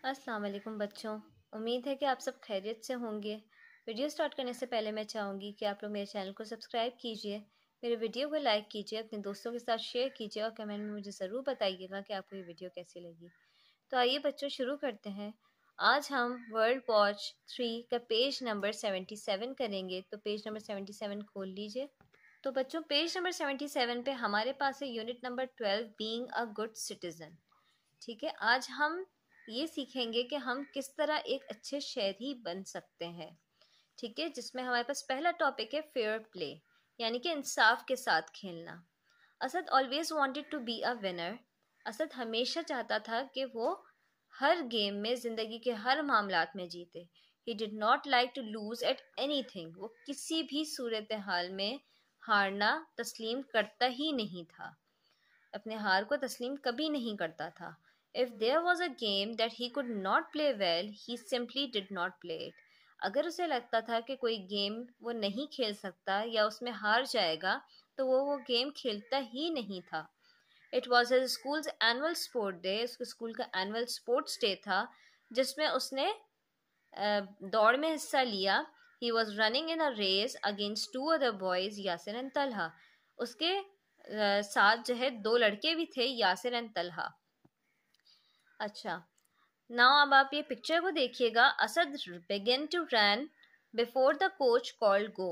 अस्सलाम वालेकुम बच्चों। उम्मीद है कि आप सब खैरियत से होंगे। वीडियो स्टार्ट करने से पहले मैं चाहूँगी कि आप लोग मेरे चैनल को सब्सक्राइब कीजिए, मेरे वीडियो को लाइक कीजिए, अपने दोस्तों के साथ शेयर कीजिए और कमेंट में मुझे ज़रूर बताइएगा कि आपको ये वीडियो कैसी लगी। तो आइए बच्चों शुरू करते हैं। आज हम वर्ल्ड वॉच 3 का पेज नंबर 77 करेंगे। तो पेज नंबर 77 खोल लीजिए। तो बच्चों पेज नंबर 77 पे हमारे पास है unit number 12 being a good citizen. ठीक है, आज हम ये सीखेंगे कि हम किस तरह एक अच्छे शहरी बन सकते हैं। ठीक है, जिसमें हमारे पास पहला टॉपिक है फेयर प्ले, यानी कि इंसाफ के साथ खेलना। Asad always wanted to be a winner. Asad हमेशा चाहता था कि वो हर गेम में, जिंदगी के हर मामलात में जीते। He did not like to lose at anything. वो किसी भी सूरत हाल में हारना तस्लीम करता ही नहीं था, अपने हार को तस्लीम कभी नहीं करता था। If there was a game that he could not play well, he simply did not play it. अगर उसे लगता था कि कोई गेम वो नहीं खेल सकता या उसमें हार जाएगा, तो वो गेम खेलता ही नहीं था। It was his school's annual sport day. उसके स्कूल का एनुअल स्पोर्ट्स डे था, जिसमें उसने दौड़ में हिस्सा लिया। He was running in a race against two other boys, Yasir and Talha. उसके साथ जो है दो लड़के भी थे, यासिर एंड तलहा। अच्छा, नाउ अब आप ये पिक्चर को देखिएगा। Asad began to run before the coach called go.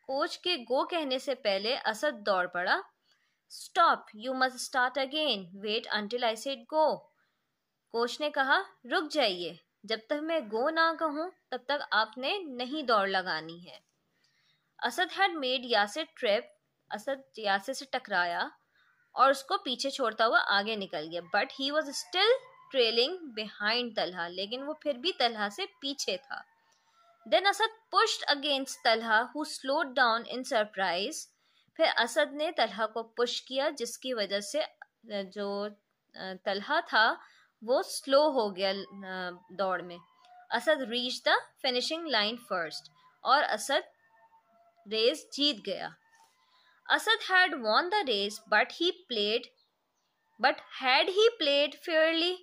Coach के गो कहने से पहले असद दौड़ पड़ा। Stop, you must start again, wait until I said go. Coach ने कहा रुक जाइए, जब तक मैं गो ना कहूं तब तक आपने नहीं दौड़ लगानी है। Asad had made Yasir trip. Asad Yasir से टकराया और उसको पीछे छोड़ता हुआ आगे निकल गया। But he was still trailing behind Talha, लेकिन वो फिर भी तलहा से पीछे था। Then Asad pushed against Talha who slowed down in surprise. फिर असद ने तलहा को पुश किया, जिसकी वजह से जो तलहा था वो स्लो हो गया दौड़ में। Asad reach the finishing line first और असद रेस जीत गया। Asad had won the race, but had he played fairly?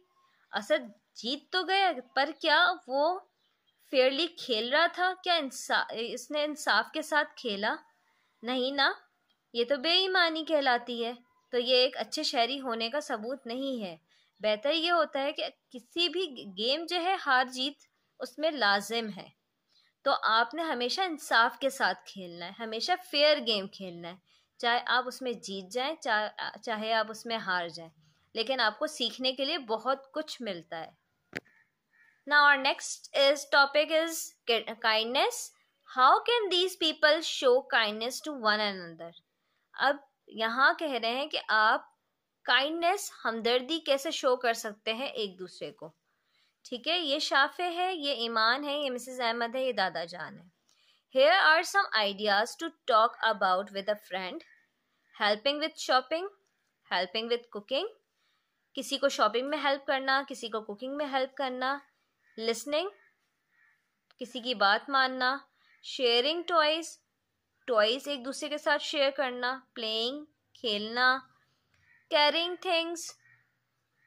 Asad जीत तो गया, पर क्या वो फेयरली खेल रहा था? क्या इसने इंसाफ के साथ खेला? नहीं ना, ये तो बेईमानी कहलाती है। तो ये एक अच्छे शहरी होने का सबूत नहीं है। बेहतर ये होता है कि किसी भी गेम जो है हार जीत उसमें लाजिम है। तो आपने हमेशा इंसाफ के साथ खेलना है, हमेशा फेयर गेम खेलना है। चाहे आप उसमें जीत जाएं, चाहे आप उसमें हार जाएं, लेकिन आपको सीखने के लिए बहुत कुछ मिलता है। Now our next topic is kindness. How can these people show kindness to one another? अब यहाँ कह रहे हैं कि आप काइंडनेस, हमदर्दी कैसे शो कर सकते हैं एक दूसरे को। ठीक है, ये शाफे है, ये ईमान है, ये मिसेस अहमद है, ये दादा जान है। Here are some ideas to talk about with a friend. Helping with shopping, helping with cooking. किसी को शॉपिंग में हेल्प करना, किसी को कुकिंग में हेल्प करना। Listening, किसी की बात मानना। Sharing toys, टॉयज एक दूसरे के साथ शेयर करना। Playing, खेलना। Carrying things,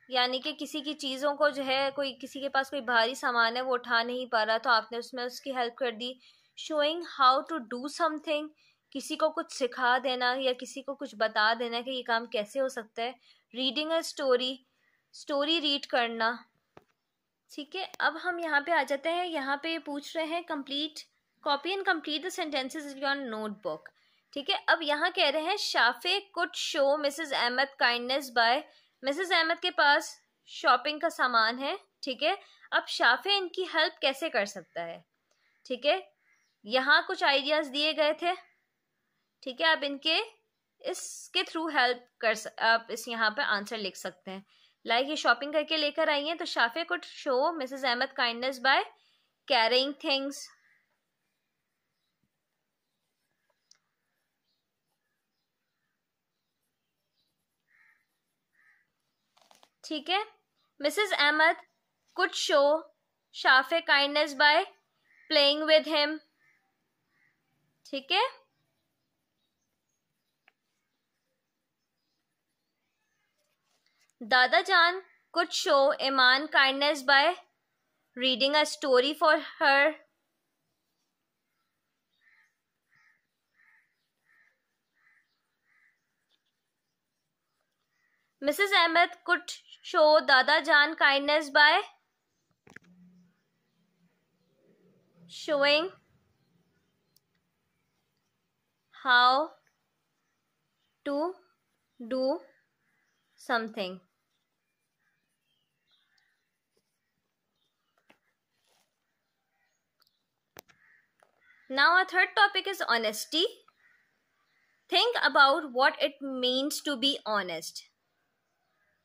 यानी कि किसी की चीज़ों को जो है, कोई किसी के पास कोई भारी सामान है वो उठा नहीं पा रहा, तो आपने उसमें उसकी हेल्प कर दी। Showing how to do something, किसी को कुछ सिखा देना या किसी को कुछ बता देना कि ये काम कैसे हो सकता है। Reading a story, story read करना। ठीक है, अब हम यहाँ पे आ जाते हैं। यहाँ पे पूछ रहे हैं complete, copy and complete the sentences in your notebook. ठीक है, अब यहाँ कह रहे हैं Shafay could show Mrs Ahmed kindness by. Mrs Ahmed के पास शॉपिंग का सामान है। ठीक है, अब शाफे इनकी हेल्प कैसे कर सकता है? ठीक है, यहाँ कुछ आइडियाज दिए गए थे। ठीक है, आप इनके इसके थ्रू हेल्प आप इस यहाँ पे आंसर लिख सकते हैं। लाइक ये शॉपिंग करके लेकर आई हैं, तो Shafay could show Mrs Ahmed kindness by carrying things. ठीक है, Mrs Ahmed could show Shafay kindness by playing with him. ठीक है, दादा जान could show Iman kindness by reading a story for her. Mrs. Ahmed could show Dada Jan kindness by showing how to do something. Now our third topic is honesty. Think about what it means to be honest.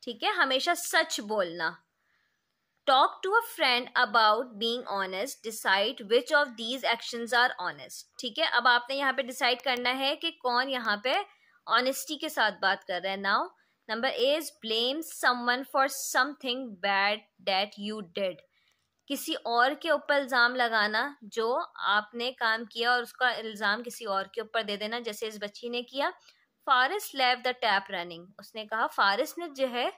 ठीक है, हमेशा सच बोलना. Talk to a friend about being honest. Decide which of these actions are honest. ठीक है, अब आपने यहाँ पे डिसाइड करना है कि कौन यहाँ पे ऑनेस्टी के साथ बात कर रहा है. Now number A is blame someone for something bad that you did. किसी और के ऊपर इल्ज़ाम लगाना जो आपने काम किया और उसका इल्ज़ाम किसी और के ऊपर दे देना, जैसे इस बच्ची ने किया. फारिस लेव द टैप रनिंग. उसने कहा फारिस ने जो है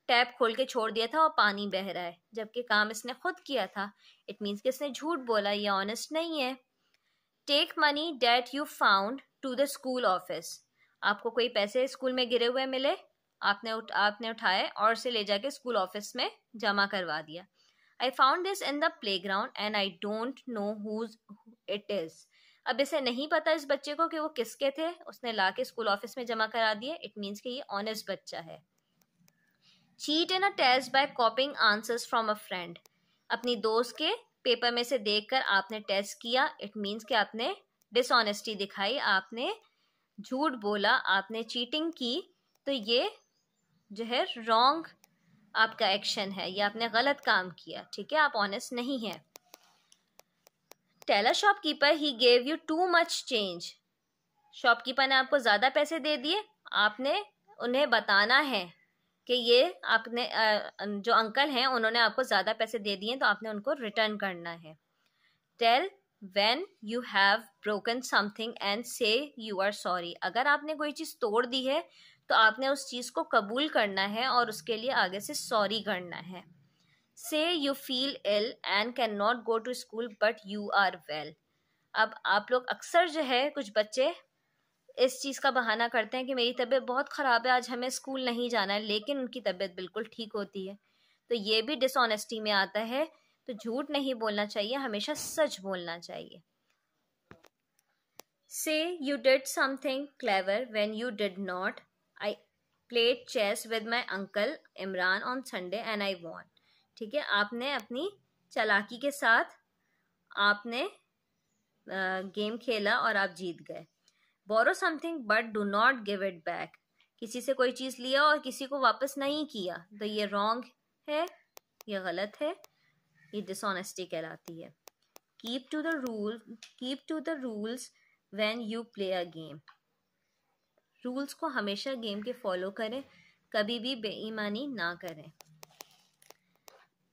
टैप खोल के छोड़ दिया था और पानी बह रहा है, जबकि काम इसने खुद किया था. इट मीन्स कि इसने झूठ बोला, ये ऑनेस्ट नहीं है. Take money that you found to the school office. आपको कोई पैसे स्कूल में गिरे हुए मिले, आपने उठाए और उसे ले जाके स्कूल ऑफिस में जमा करवा दिया. I found this in the playground and I don't know whose it is. अब इसे नहीं पता इस बच्चे को कि वो किसके थे, उसने लाके स्कूल ऑफिस में जमा करा दिए. इट मीन्स कि ये ऑनेस्ट बच्चा है. Cheat in a test by copying answers from a friend. अपनी दोस्त के पेपर में से देखकर आपने टेस्ट किया. इट मीन्स कि आपने डिसऑनेस्टी दिखाई, आपने झूठ बोला, आपने चीटिंग की. तो ये जो है रॉन्ग आपका एक्शन है, या आपने गलत काम किया. ठीक है, आप ऑनेस्ट नहीं हैं. Tell a shopkeeper he gave you too much change. Shopkeeper ने आपको ज़्यादा पैसे दे दिए, आपने उन्हें बताना है कि ये आपने जो अंकल हैं उन्होंने आपको ज़्यादा पैसे दे दिए, तो आपने उनको रिटर्न करना है. Tell when you have broken something and say you are sorry. अगर आपने कोई चीज़ तोड़ दी है तो आपने उस चीज़ को कबूल करना है और उसके लिए आगे से सॉरी करना है. Say you feel ill and can not go to school but you are well. अब आप लोग अक्सर जो है, कुछ बच्चे इस चीज़ का बहाना करते हैं कि मेरी तबीयत बहुत ख़राब है, आज हमें स्कूल नहीं जाना है, लेकिन उनकी तबीयत बिल्कुल ठीक होती है. तो ये भी डिसऑनेस्टी में आता है. तो झूठ नहीं बोलना चाहिए, हमेशा सच बोलना चाहिए. से you did something clever when you did not. I played chess with my uncle Imran on Sunday and I won. ठीक है, आपने अपनी चालाकी के साथ आपने गेम खेला और आप जीत गए. Borrow something but do not give it back. किसी से कोई चीज़ लिया और किसी को वापस नहीं किया, तो ये रॉन्ग है, ये गलत है, ये डिसऑनेस्टी कहलाती है. Keep to the rules when you play a game. Rules को हमेशा गेम के फॉलो करें, कभी भी बेईमानी ना करें.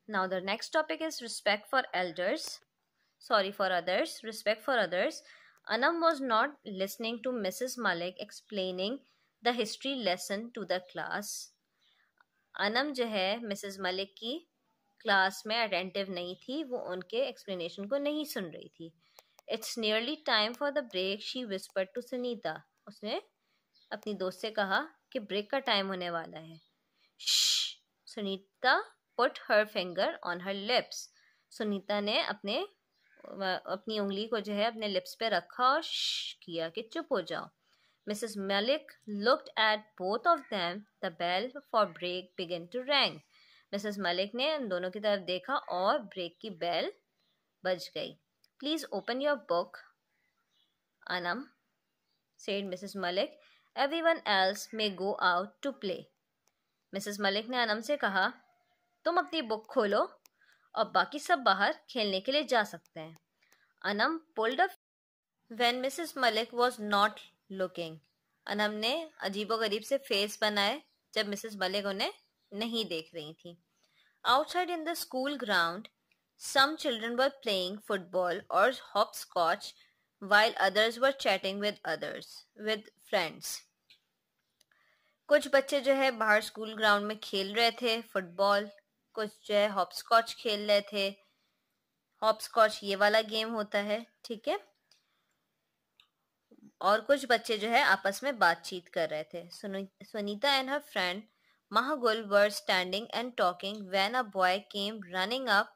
Now the next topic is respect for others. Respect for others. Anam was not listening to Mrs Malik explaining the history lesson to the class. Anam जो है मिसेस मलिक की क्लास में अटेंटिव नहीं थी, वो उनके एक्सप्लेनेशन को नहीं सुन रही थी. It's nearly time for the break she whispered to Sunita. उसने अपनी दोस्त से कहा कि ब्रेक का टाइम होने वाला है. Sunita put her finger on her lips. Sunita ने अपनी उंगली को जो है अपने लिप्स पे रखा और किया कि चुप हो जाओ. Mrs Malik looked at both of them. The bell for break began to rang. Mrs Malik ने उन दोनों की तरफ देखा और ब्रेक की बेल बज गई. Please open your book Anam, said Mrs Malik. Everyone else may go out to play. Mrs Malik ने अनम से कहा, तुम अपनी बुक खोलो और बाकी सब बाहर खेलने के लिए जा सकते हैं. Anam pulled up when Mrs. Malik was not looking. Anam ने अजीबोगरीब से फेस बनाए जब मिसेस मलिक उन्हें नहीं देख रही थी. Outside in the school ground, some children were playing football or hopscotch while others were chatting with friends. कुछ बच्चे जो है बाहर स्कूल ग्राउंड में खेल रहे थे फुटबॉल, कुछ जो है हॉपस्कॉच खेल रहे थे, हॉप स्कॉच ये वाला गेम होता है, ठीक है। और कुछ बच्चे जो है आपस में बातचीत कर रहे थे। Sunita and her friend Mahagul were standing and talking when a boy came running up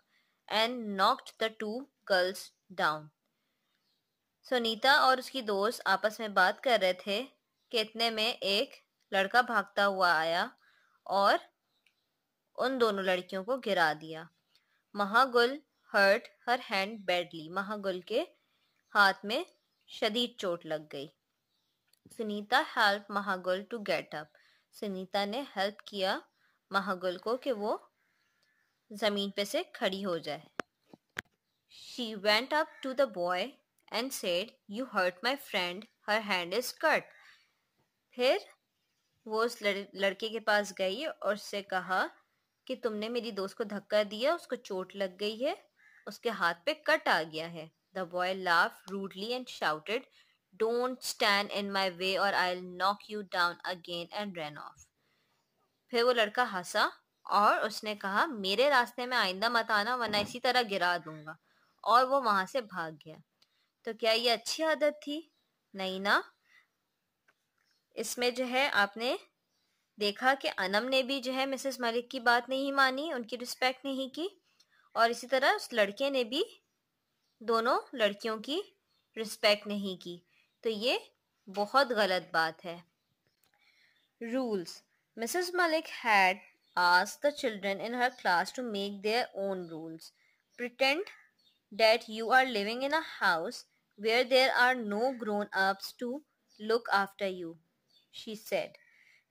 and knocked the two girls down. Sunita और उसकी दोस्त आपस में बात कर रहे थे कि इतने में एक लड़का भागता हुआ आया और उन दोनों लड़कियों को गिरा दिया। Mahagul hurt her hand badly. Mahagul के हाथ में शदीद चोट लग गई। Sunita help Mahagul to get up. Sunita ने हेल्प किया महागुल को कि वो जमीन पे से खड़ी हो जाए। She went up to the boy and said, "You hurt my friend. Her hand is cut." फिर वो उस लड़के के पास गई और उससे कहा कि तुमने मेरी दोस्त को धक्का दिया, उसको चोट लग गई है, उसके हाथ पे कट आ गया है। The boy laughed rudely and shouted, "Don't stand in my way or I'll knock you down again," and ran off. फिर वो लड़का हंसा और उसने कहा, मेरे रास्ते में आइंदा मत आना वरना इसी तरह गिरा दूंगा, और वो वहां से भाग गया। तो क्या ये अच्छी आदत थी? नहीं ना। इसमें जो है आपने देखा कि अनम ने भी जो है मिसेस मलिक की बात नहीं मानी, उनकी रिस्पेक्ट नहीं की, और इसी तरह उस लड़के ने भी दोनों लड़कियों की रिस्पेक्ट नहीं की। तो ये बहुत गलत बात है। Rules. Mrs. Malik had asked the children in her class to make their own rules. Pretend that you are living in a house where there are no grown-ups to look after you, she said.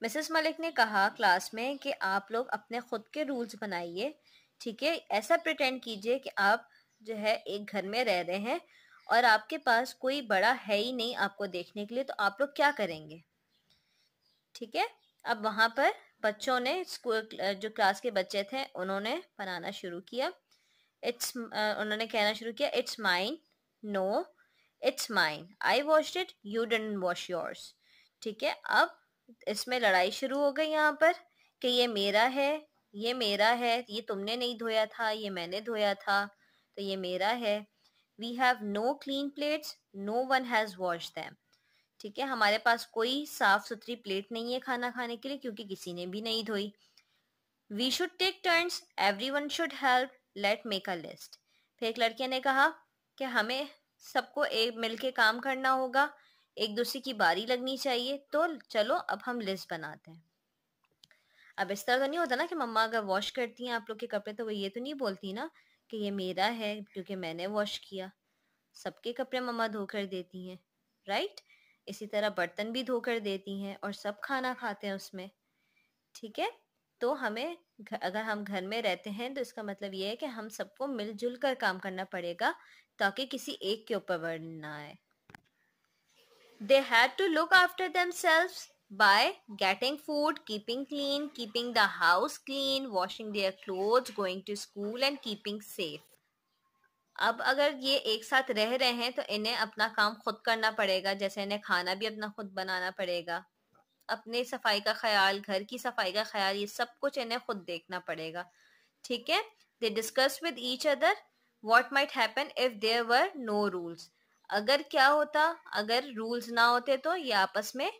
Mrs Malik ने कहा class में कि आप लोग अपने खुद के rules बनाइए, ठीक है। ऐसा प्रिटेंड कीजिए कि आप जो है एक घर में रह रहे हैं और आपके पास कोई बड़ा है ही नहीं आपको देखने के लिए, तो आप लोग क्या करेंगे, ठीक है। अब वहां पर बच्चों ने, स्कूल जो क्लास के बच्चे थे उन्होंने बनाना शुरू किया। उन्होंने कहना शुरू किया, it's mine, no it's mine, I washed it, you didn't wash yours, ठीक है। अब इसमें लड़ाई शुरू हो गई यहाँ पर कि ये मेरा है, ये मेरा है, ये तुमने नहीं धोया था, ये मैंने धोया था, तो ये मेरा है। We have no clean plates, no one has wash them, ठीक है। हमारे पास कोई साफ सुथरी प्लेट नहीं है खाना खाने के लिए क्योंकि किसी ने भी नहीं धोई। We should take turns, everyone should help, let make a list. फिर एक लड़के ने कहा कि हमें सबको एक मिलके काम करना होगा, एक दूसरे की बारी लगनी चाहिए, तो चलो अब हम लिस्ट बनाते हैं। अब इस तरह तो नहीं होता ना कि मम्मा अगर वॉश करती हैं आप लोग के कपड़े तो वो ये तो नहीं बोलती ना कि ये मेरा है क्योंकि मैंने वॉश किया। सबके कपड़े मम्मा धोकर देती हैं, राइट। इसी तरह बर्तन भी धोकर देती हैं और सब खाना खाते हैं उसमें, ठीक है। तो हमें अगर हम घर में रहते हैं तो इसका मतलब ये है कि हम सबको मिलजुल कर काम करना पड़ेगा ताकि किसी एक के ऊपर बर्डन ना आए। They had to look after themselves by getting food, keeping clean, keeping the house clean, washing their clothes, going to school and keeping safe. अब अगर ये एक साथ रह रहे हैं तो इन्हें अपना काम खुद करना पड़ेगा, जैसे इन्हें खाना भी अपना खुद बनाना पड़ेगा, अपने सफाई का ख्याल, घर की सफाई का ख्याल, ये सब कुछ इन्हें खुद देखना पड़ेगा, ठीक है। They discuss with each other what might happen if there were no rules. अगर क्या होता, अगर रूल्स ना होते तो ये आपस में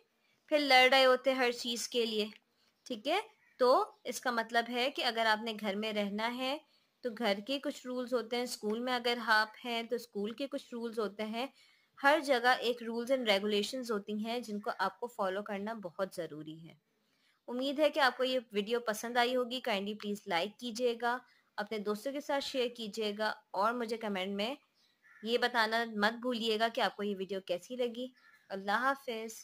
फिर लड़ रहे होते हर चीज के लिए, ठीक है। तो इसका मतलब है कि अगर आपने घर में रहना है तो घर के कुछ रूल्स होते हैं, स्कूल में अगर आप हैं तो स्कूल के कुछ रूल्स होते हैं, हर जगह एक रूल्स एंड रेगुलेशंस होती हैं जिनको आपको फॉलो करना बहुत ज़रूरी है। उम्मीद है कि आपको ये वीडियो पसंद आई होगी। काइंडली प्लीज़ लाइक कीजिएगा, अपने दोस्तों के साथ शेयर कीजिएगा और मुझे कमेंट में ये बताना मत भूलिएगा कि आपको ये वीडियो कैसी लगी। अल्लाह हाफिज़।